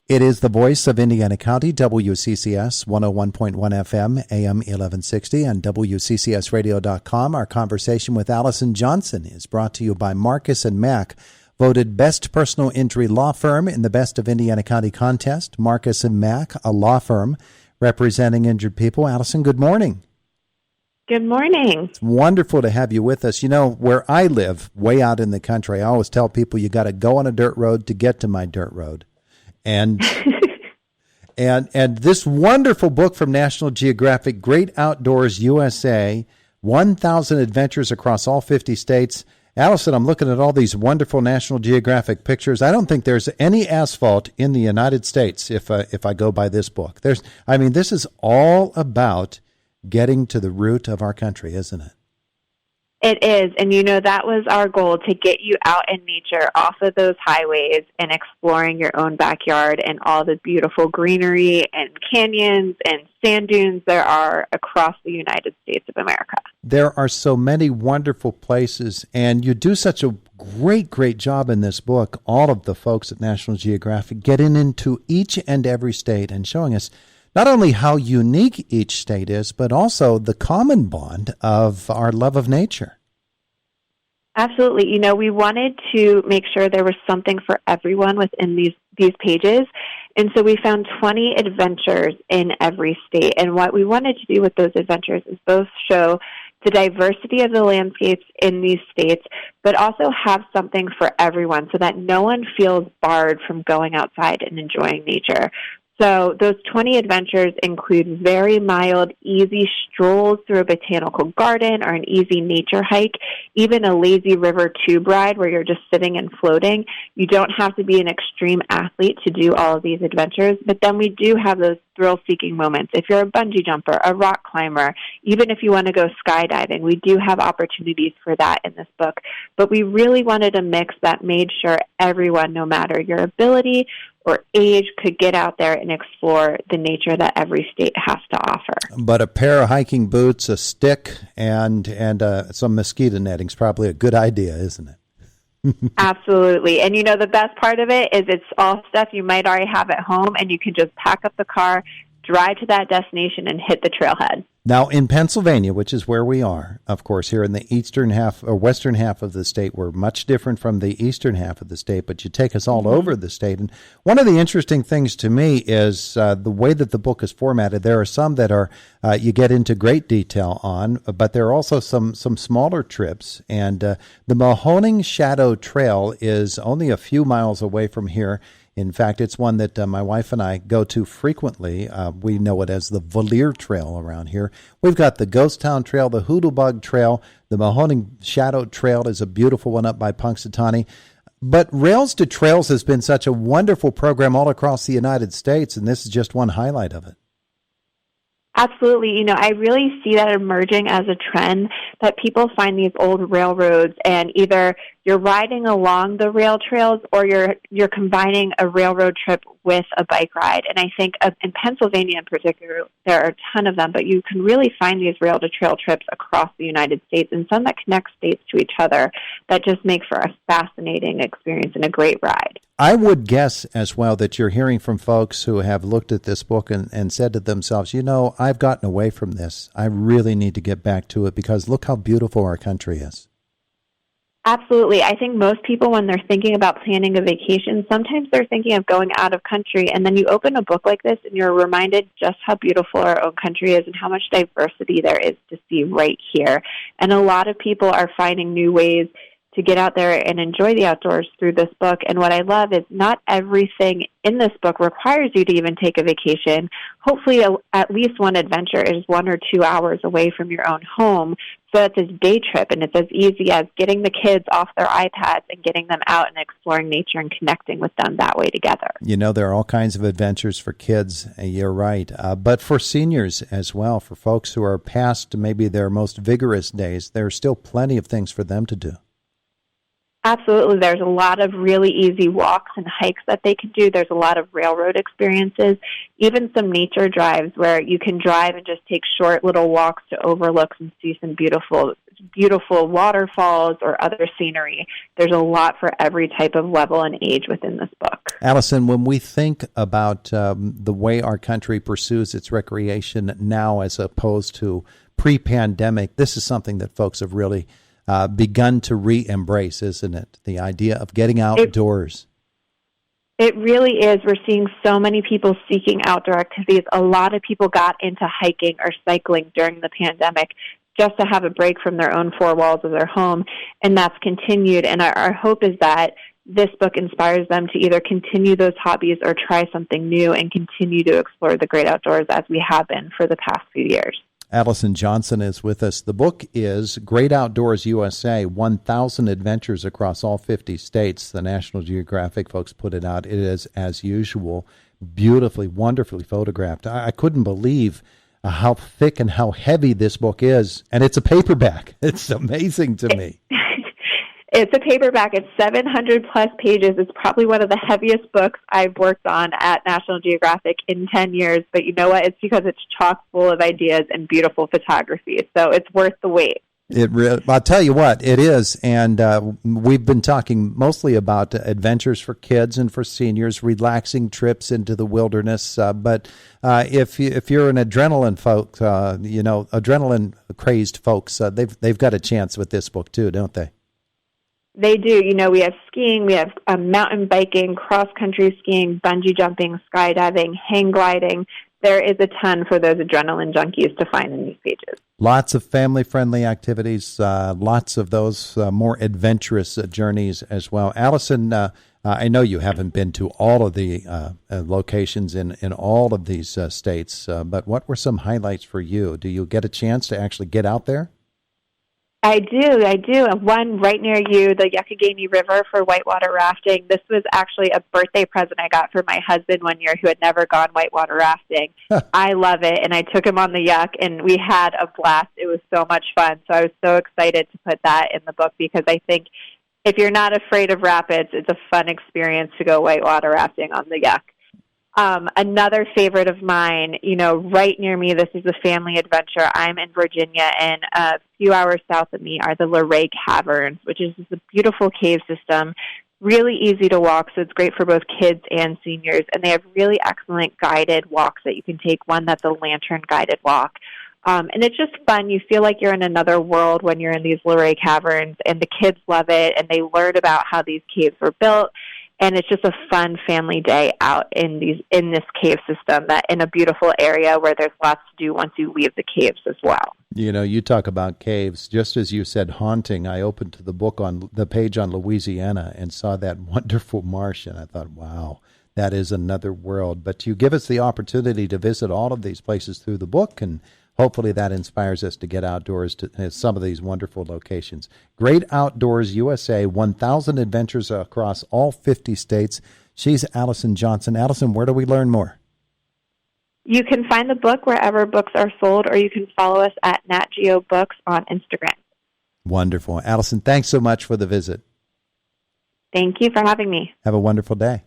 It is the voice of Indiana County, WCCS 101.1 FM, AM 1160, and WCCSradio.com. Our conversation with Allyson Johnson is brought to you by Marcus & Mack, voted Best Personal Injury Law Firm in the Best of Indiana County contest. Marcus & Mack, a law firm representing injured people. Allyson, good morning. Good morning. It's wonderful to have you with us. You know, where I live, way out in the country, I always tell people you got to go on a dirt road to get to my dirt road. And and this wonderful book from National Geographic, Great Outdoors USA, 1,000 adventures across all 50 states. Allyson, I'm looking at all these wonderful National Geographic pictures. I don't think there's any asphalt in the United States if I go by this book. This is all about getting to the root of our country, isn't it? It is, and that was our goal, to get you out in nature off of those highways and exploring your own backyard and all the beautiful greenery and canyons and sand dunes there are across the United States of America. There are so many wonderful places, and you do such a great job in this book, all of the folks at National Geographic, getting into each and every state and showing us not only how unique each state is, but also the common bond of our love of nature. Absolutely. We wanted to make sure there was something for everyone within these pages. And so we found 20 adventures in every state. And what we wanted to do with those adventures is both show the diversity of the landscapes in these states, but also have something for everyone so that no one feels barred from going outside and enjoying nature. So those 20 adventures include very mild, easy strolls through a botanical garden or an easy nature hike, even a lazy river tube ride where you're just sitting and floating. You don't have to be an extreme athlete to do all of these adventures, but then we do have those thrill-seeking moments. If you're a bungee jumper, a rock climber, even if you want to go skydiving, we do have opportunities for that in this book. But we really wanted a mix that made sure everyone, no matter your ability or age, could get out there and explore the nature that every state has to offer. But a pair of hiking boots, a stick, and some mosquito netting is probably a good idea, isn't it? Absolutely. And the best part of it is it's all stuff you might already have at home, and you can just pack up the car, drive to that destination, and hit the trailhead. Now, in Pennsylvania, which is where we are, of course, here in the eastern half or western half of the state, we're much different from the eastern half of the state, but you take us all over the state. And one of the interesting things to me is the way that the book is formatted. There are some that are you get into great detail on, but there are also some smaller trips. And the Mahoning Shadow Trail is only a few miles away from here. In fact, it's one that my wife and I go to frequently. We know it as the Valier Trail around here. We've got the Ghost Town Trail, the Hoodlebug Trail. The Mahoning Shadow Trail is a beautiful one up by Punxsutawney. But Rails to Trails has been such a wonderful program all across the United States, and this is just one highlight of it. Absolutely. I really see that emerging as a trend, that people find these old railroads, and either you're riding along the rail trails or you're combining a railroad trip with a bike ride. And I think in Pennsylvania in particular, there are a ton of them, but you can really find these rail-to-trail trips across the United States, and some that connect states to each other that just make for a fascinating experience and a great ride. I would guess as well that you're hearing from folks who have looked at this book and said to themselves, I've gotten away from this. I really need to get back to it because look how beautiful our country is. Absolutely. I think most people, when they're thinking about planning a vacation, sometimes they're thinking of going out of country, and then you open a book like this and you're reminded just how beautiful our own country is and how much diversity there is to see right here. And a lot of people are finding new ways to get out there and enjoy the outdoors through this book. And what I love is not everything in this book requires you to even take a vacation. Hopefully at least one adventure is 1 or 2 hours away from your own home. So it's a day trip, and it's as easy as getting the kids off their iPads and getting them out and exploring nature and connecting with them that way together. There are all kinds of adventures for kids. You're right. But for seniors as well, for folks who are past maybe their most vigorous days, there are still plenty of things for them to do. Absolutely. There's a lot of really easy walks and hikes that they can do. There's a lot of railroad experiences, even some nature drives where you can drive and just take short little walks to overlooks and see some beautiful beautiful waterfalls or other scenery. There's a lot for every type of level and age within this book. Allyson, when we think about the way our country pursues its recreation now as opposed to pre-pandemic, this is something that folks have really begun to re-embrace, isn't it? The idea of getting outdoors. It really is. We're seeing so many people seeking outdoor activities. A lot of people got into hiking or cycling during the pandemic just to have a break from their own four walls of their home, and that's continued. And our hope is that this book inspires them to either continue those hobbies or try something new and continue to explore the great outdoors as we have been for the past few years. Allyson Johnson is with us. The book is Great Outdoors USA, 1,000 Adventures Across All 50 States. The National Geographic folks put it out. It is, as usual, beautifully, wonderfully photographed. I couldn't believe how thick and how heavy this book is, and it's a paperback. It's amazing to me. It's a paperback. It's 700-plus pages. It's probably one of the heaviest books I've worked on at National Geographic in 10 years. But you know what? It's because it's chock full of ideas and beautiful photography. So it's worth the wait. I'll tell you what, it is. And we've been talking mostly about adventures for kids and for seniors, relaxing trips into the wilderness. But if you're an adrenaline folk, adrenaline-crazed folks, they've got a chance with this book too, don't they? They do. We have skiing, we have mountain biking, cross-country skiing, bungee jumping, skydiving, hang gliding. There is a ton for those adrenaline junkies to find in these pages. Lots of family-friendly activities, lots of those more adventurous journeys as well. Allyson, I know you haven't been to all of the locations in all of these states, but what were some highlights for you? Do you get a chance to actually get out there? I do. One right near you, the Yuccogamey River for whitewater rafting. This was actually a birthday present I got for my husband one year who had never gone whitewater rafting. I love it, and I took him on the Yuck, and we had a blast. It was so much fun, so I was so excited to put that in the book because I think if you're not afraid of rapids, it's a fun experience to go whitewater rafting on the Yuck. Another favorite of mine, right near me, this is a family adventure. I'm in Virginia, and a few hours south of me are the Luray Caverns, which is a beautiful cave system, really easy to walk, so it's great for both kids and seniors. And they have really excellent guided walks that you can take, one that's a lantern guided walk. And it's just fun. You feel like you're in another world when you're in these Luray Caverns, and the kids love it, and they learn about how these caves were built. And it's just a fun family day out in this cave system that in a beautiful area where there's lots to do once you leave the caves as well. You talk about caves. Just as you said haunting, I opened to the book on the page on Louisiana and saw that wonderful marsh, and I thought, wow, that is another world. But you give us the opportunity to visit all of these places through the book, and hopefully that inspires us to get outdoors to some of these wonderful locations. Great Outdoors USA, 1,000 Adventures Across All 50 States. She's Allyson Johnson. Allyson, where do we learn more? You can find the book wherever books are sold, or you can follow us at Nat Geo Books on Instagram. Wonderful. Allyson, thanks so much for the visit. Thank you for having me. Have a wonderful day.